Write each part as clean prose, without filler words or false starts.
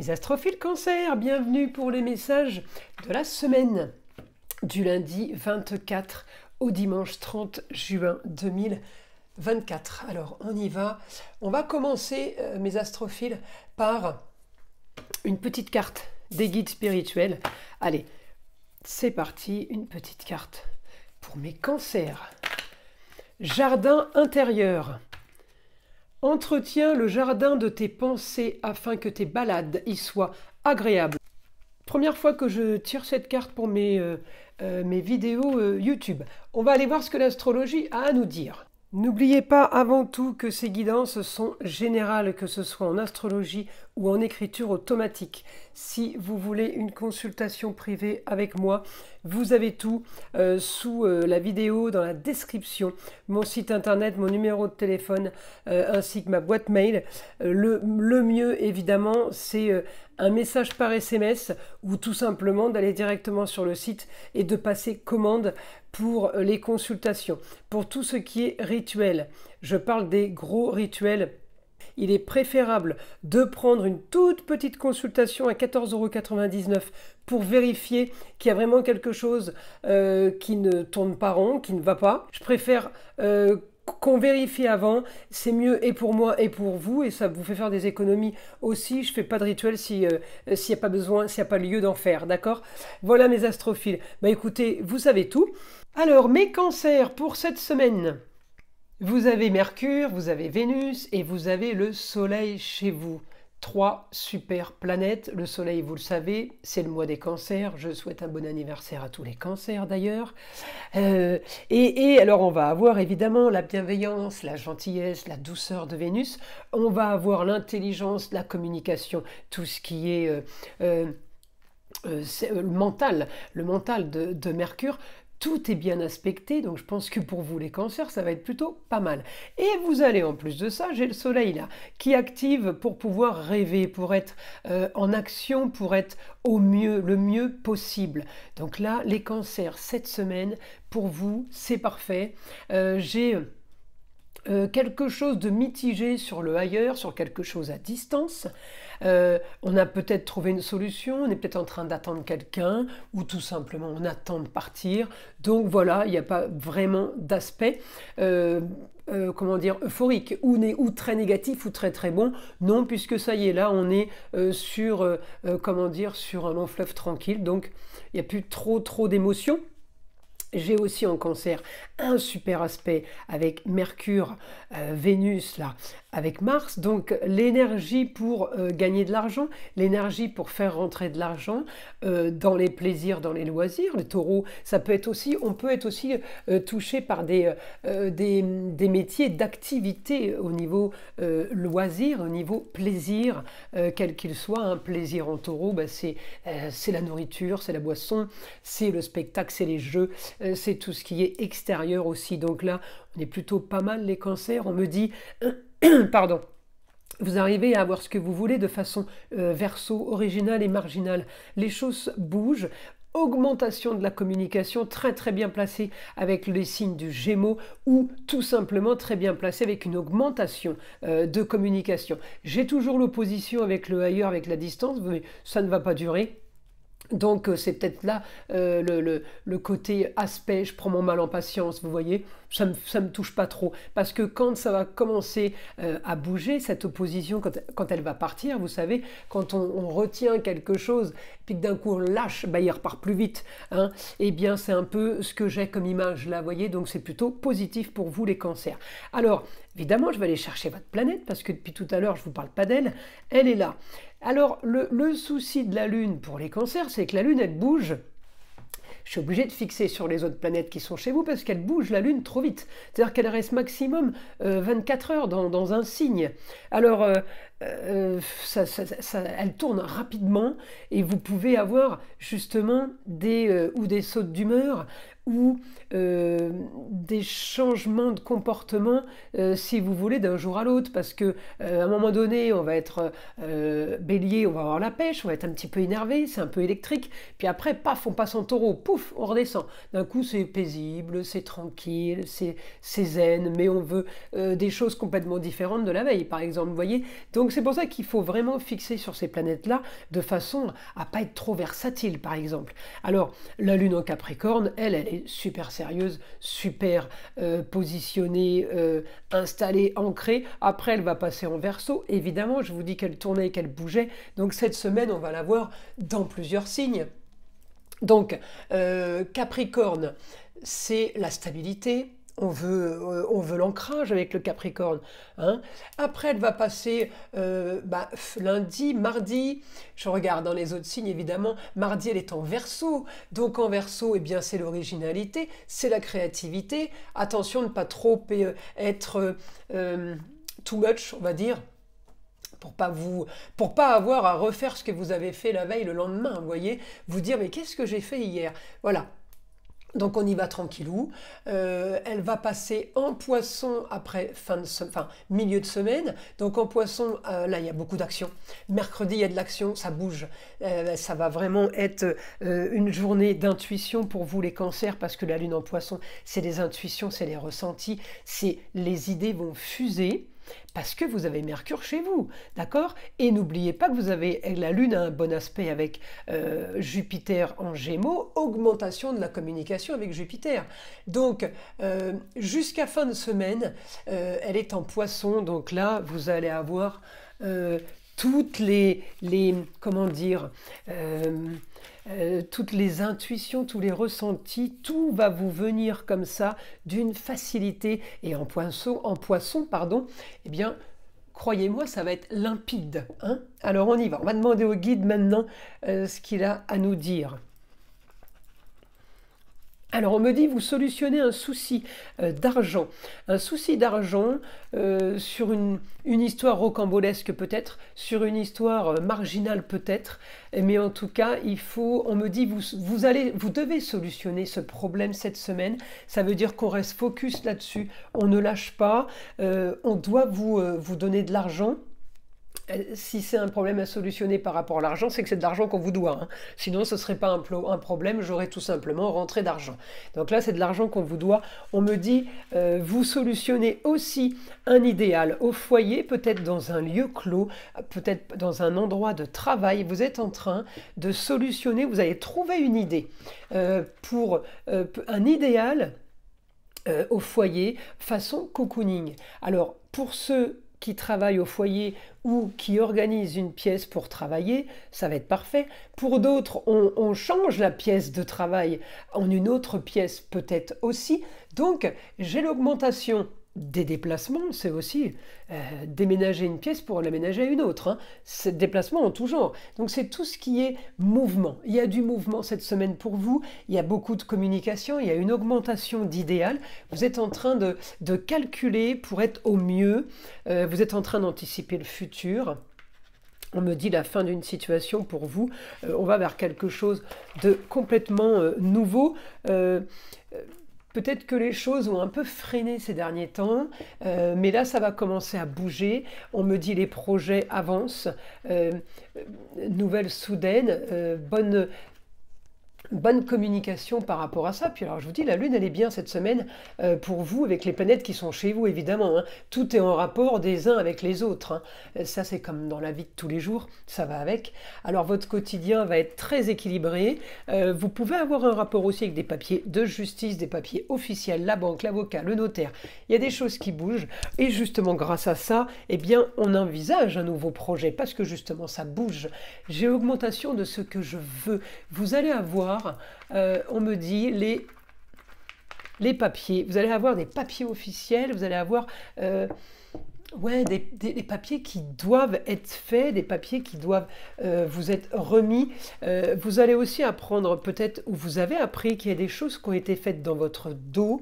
Mes astrophiles Cancer, bienvenue pour les messages de la semaine du lundi 24 au dimanche 30 juin 2024. Alors on y va, on va commencer mes astrophiles par une petite carte des guides spirituels. Allez, c'est parti, une petite carte pour mes cancers. Jardin intérieur. Entretiens le jardin de tes pensées afin que tes balades y soient agréables. Première fois que je tire cette carte pour mes vidéos YouTube. On va aller voir ce que l'astrologie a à nous dire. N'oubliez pas avant tout que ces guidances sont générales, que ce soit en astrologie ou en écriture automatique. Si vous voulez une consultation privée avec moi, vous avez tout sous la vidéo, dans la description, mon site internet, mon numéro de téléphone, ainsi que ma boîte mail. Le mieux, évidemment, c'est un message par SMS ou tout simplement d'aller directement sur le site et de passer commande pour les consultations. Pour tout ce qui est rituel, je parle des gros rituels. Il est préférable de prendre une toute petite consultation à 14,99 € pour vérifier qu'il y a vraiment quelque chose qui ne tourne pas rond, qui ne va pas. Je préfère qu'on vérifie avant, c'est mieux et pour moi et pour vous, et ça vous fait faire des économies aussi. Je ne fais pas de rituel s'il n'y a pas besoin, s'il n'y a pas lieu d'en faire, d'accord? Voilà mes astrophiles. Bah écoutez, vous savez tout. Alors, mes cancers pour cette semaine. Vous avez Mercure, vous avez Vénus et vous avez le Soleil chez vous. 3 super planètes. Le Soleil, vous le savez, c'est le mois des cancers. Je souhaite un bon anniversaire à tous les cancers d'ailleurs. Et alors on va avoir évidemment la bienveillance, la gentillesse, la douceur de Vénus. On va avoir l'intelligence, la communication, tout ce qui est le mental de Mercure. Tout est bien aspecté, donc je pense que pour vous les cancers, ça va être plutôt pas mal. Et vous allez, en plus de ça, j'ai le soleil là, qui active pour pouvoir rêver, pour être en action, pour être au mieux, le mieux possible. Donc là, les cancers, cette semaine, pour vous, c'est parfait. J'ai quelque chose de mitigé sur le ailleurs, sur quelque chose à distance. On a peut-être trouvé une solution, on est peut-être en train d'attendre quelqu'un, ou tout simplement on attend de partir. Donc voilà, il n'y a pas vraiment d'aspect comment dire, euphorique, ou très négatif, ou très très bon. Non, puisque ça y est, là on est sur, comment dire, sur un long fleuve tranquille, donc il n'y a plus trop d'émotions. J'ai aussi en cancer un super aspect avec Mercure, Vénus, là, avec Mars. Donc l'énergie pour gagner de l'argent, l'énergie pour faire rentrer de l'argent dans les plaisirs, dans les loisirs. Les taureaux, ça peut être aussi, on peut être aussi touché par des métiers d'activité au niveau loisir, au niveau plaisir, quel qu'il soit. Un plaisir en taureau, bah, c'est la nourriture, c'est la boisson, c'est le spectacle, c'est les jeux. C'est tout ce qui est extérieur aussi. Donc là, on est plutôt pas mal les cancers. On me dit, pardon, vous arrivez à avoir ce que vous voulez de façon verso, originale et marginale. Les choses bougent. Augmentation de la communication très très bien placée avec les signes du Gémeaux, ou tout simplement très bien placée avec une augmentation de communication. J'ai toujours l'opposition avec le ailleurs, avec la distance, mais ça ne va pas durer. Donc c'est peut-être là le côté aspect, je prends mon mal en patience, vous voyez, ça me touche pas trop. Parce que quand ça va commencer à bouger, cette opposition, quand elle va partir, vous savez, quand on retient quelque chose, puis que d'un coup on lâche, bah, il repart plus vite. Hein, et bien c'est un peu ce que j'ai comme image là, vous voyez, donc c'est plutôt positif pour vous les cancers. Alors, évidemment, je vais aller chercher votre planète, parce que depuis tout à l'heure, je ne vous parle pas d'elle, elle est là. Alors, le souci de la Lune pour les cancers, c'est que la Lune, elle bouge. Je suis obligé de fixer sur les autres planètes qui sont chez vous parce qu'elle bouge la Lune trop vite. C'est-à-dire qu'elle reste maximum 24 heures dans un signe. Alors, elle tourne rapidement et vous pouvez avoir justement des sautes d'humeur ou des changements de comportement, si vous voulez, d'un jour à l'autre, parce que à un moment donné, on va être bélier, on va avoir la pêche, on va être un petit peu énervé, c'est un peu électrique, puis après, paf, on passe en taureau, pouf, on redescend. D'un coup, c'est paisible, c'est tranquille, c'est zen, mais on veut des choses complètement différentes de la veille, par exemple, vous voyez. Donc Donc c'est pour ça qu'il faut vraiment fixer sur ces planètes-là de façon à pas être trop versatile, par exemple. Alors, la Lune en Capricorne, elle est super sérieuse, super positionnée, installée, ancrée. Après, elle va passer en Verseau. Évidemment, je vous dis qu'elle tournait et qu'elle bougeait. Donc cette semaine, on va la voir dans plusieurs signes. Donc, Capricorne, c'est la stabilité. On veut l'ancrage avec le Capricorne. Hein. Après, elle va passer lundi, mardi. Je regarde dans les autres signes, évidemment. Mardi, elle est en Verseau. Donc, en Verseau, eh bien, c'est l'originalité, c'est la créativité. Attention de ne pas trop être too much, on va dire. Pour pas avoir à refaire ce que vous avez fait la veille, le lendemain, vous voyez, vous dire mais qu'est-ce que j'ai fait hier? Voilà. Donc on y va tranquillou. Elle va passer en Poisson après milieu de semaine. Donc en Poisson, là il y a beaucoup d'action. Mercredi il y a de l'action, ça bouge. Ça va vraiment être une journée d'intuition pour vous les cancers, parce que la Lune en Poisson, c'est les intuitions, c'est les ressentis, c'est les idées vont fuser. Parce que vous avez Mercure chez vous, d'accord? Et n'oubliez pas que vous avez, la Lune a un bon aspect avec Jupiter en Gémeaux, augmentation de la communication avec Jupiter. Donc, jusqu'à fin de semaine, elle est en Poisson, donc là, vous allez avoir toutes les comment dire, toutes les intuitions, tous les ressentis, tout va vous venir comme ça d'une facilité. Et en poisson, eh bien, croyez-moi, ça va être limpide. Hein. Alors on y va. On va demander au guide maintenant ce qu'il a à nous dire. Alors on me dit, vous solutionnez un souci d'argent. Un souci d'argent sur une histoire rocambolesque peut-être, sur une histoire marginale peut-être, mais en tout cas, on me dit, vous devez solutionner ce problème cette semaine. Ça veut dire qu'on reste focus là-dessus, on ne lâche pas, on doit vous donner de l'argent. Si c'est un problème à solutionner par rapport à l'argent, c'est que c'est de l'argent qu'on vous doit. Hein. Sinon, ce ne serait pas un problème, j'aurais tout simplement rentré d'argent. Donc là, c'est de l'argent qu'on vous doit. On me dit, vous solutionnez aussi un idéal au foyer, peut-être dans un lieu clos, peut-être dans un endroit de travail. Vous êtes en train de solutionner, vous avez trouvé une idée pour un idéal au foyer façon cocooning. Alors, pour ceux qui travaillent au foyer ou qui organisent une pièce pour travailler, ça va être parfait. Pour d'autres, on change la pièce de travail en une autre pièce peut-être aussi. Donc, j'ai l'augmentation des déplacements, c'est aussi déménager une pièce pour l'aménager à une autre. Hein. C'est déplacement en tout genre. Donc c'est tout ce qui est mouvement. Il y a du mouvement cette semaine pour vous, il y a beaucoup de communication, il y a une augmentation d'idéal. Vous êtes en train de calculer pour être au mieux, vous êtes en train d'anticiper le futur. On me dit la fin d'une situation pour vous, on va vers quelque chose de complètement nouveau. Peut-être que les choses ont un peu freiné ces derniers temps, mais là, ça va commencer à bouger. On me dit les projets avancent, nouvelle soudaine, bonne communication par rapport à ça. Puis alors je vous dis, la Lune elle est bien cette semaine pour vous, avec les planètes qui sont chez vous évidemment. Hein. Tout est en rapport des uns avec les autres. Hein. Ça c'est comme dans la vie de tous les jours, ça va avec. Alors votre quotidien va être très équilibré. Vous pouvez avoir un rapport aussi avec des papiers de justice, des papiers officiels, la banque, l'avocat, le notaire. Il y a des choses qui bougent et justement grâce à ça, eh bien on envisage un nouveau projet parce que justement ça bouge. J'ai augmentation de ce que je veux. Vous allez avoir on me dit les papiers, vous allez avoir des papiers officiels, vous allez avoir des papiers qui doivent être faits, des papiers qui doivent vous être remis. Vous allez aussi apprendre peut-être, ou vous avez appris qu'il y a des choses qui ont été faites dans votre dos.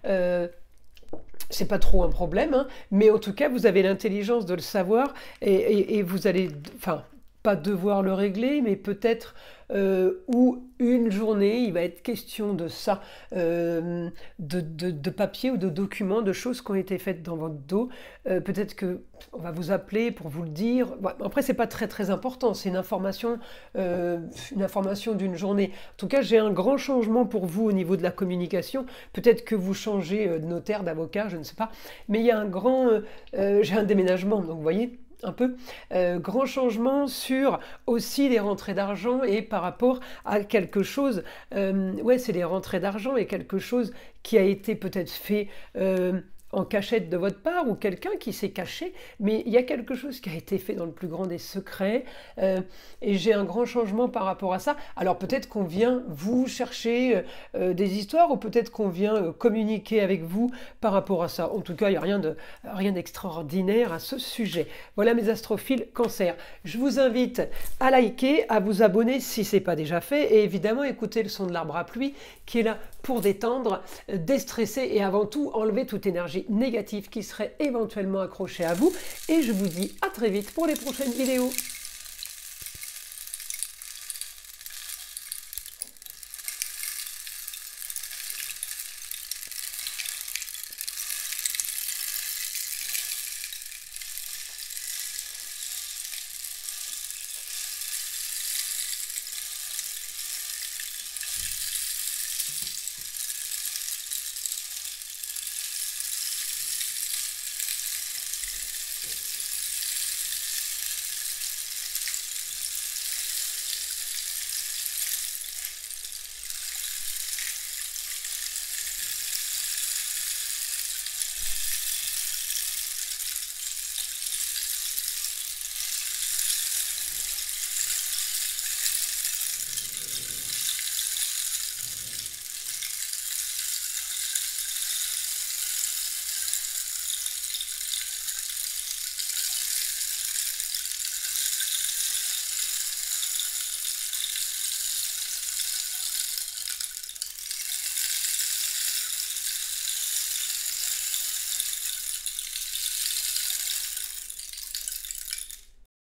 C'est pas trop un problème, hein, mais en tout cas vous avez l'intelligence de le savoir et vous allez, enfin, pas devoir le régler, mais peut-être ou une journée, il va être question de ça, de papier ou de documents, de choses qui ont été faites dans votre dos. Peut-être qu'on va vous appeler pour vous le dire. Bon, après, c'est pas très très important, c'est une information d'une journée. En tout cas, j'ai un grand changement pour vous au niveau de la communication. Peut-être que vous changez de notaire, d'avocat, je ne sais pas. Mais il y a j'ai un déménagement, donc vous voyez. un peu. Grand changement sur aussi les rentrées d'argent et par rapport à quelque chose, ouais, c'est les rentrées d'argent et quelque chose qui a été peut-être fait en cachette de votre part ou quelqu'un qui s'est caché, mais il y a quelque chose qui a été fait dans le plus grand des secrets et j'ai un grand changement par rapport à ça. Alors peut-être qu'on vient vous chercher des histoires ou peut-être qu'on vient communiquer avec vous par rapport à ça. En tout cas, il n'y a rien d'extraordinaire à ce sujet. Voilà mes astrophiles Cancer. Je vous invite à liker, à vous abonner si ce n'est pas déjà fait et évidemment écouter le son de l'arbre à pluie qui est là pour détendre, déstresser et avant tout enlever toute énergie négative qui serait éventuellement accrochée à vous. Et je vous dis à très vite pour les prochaines vidéos.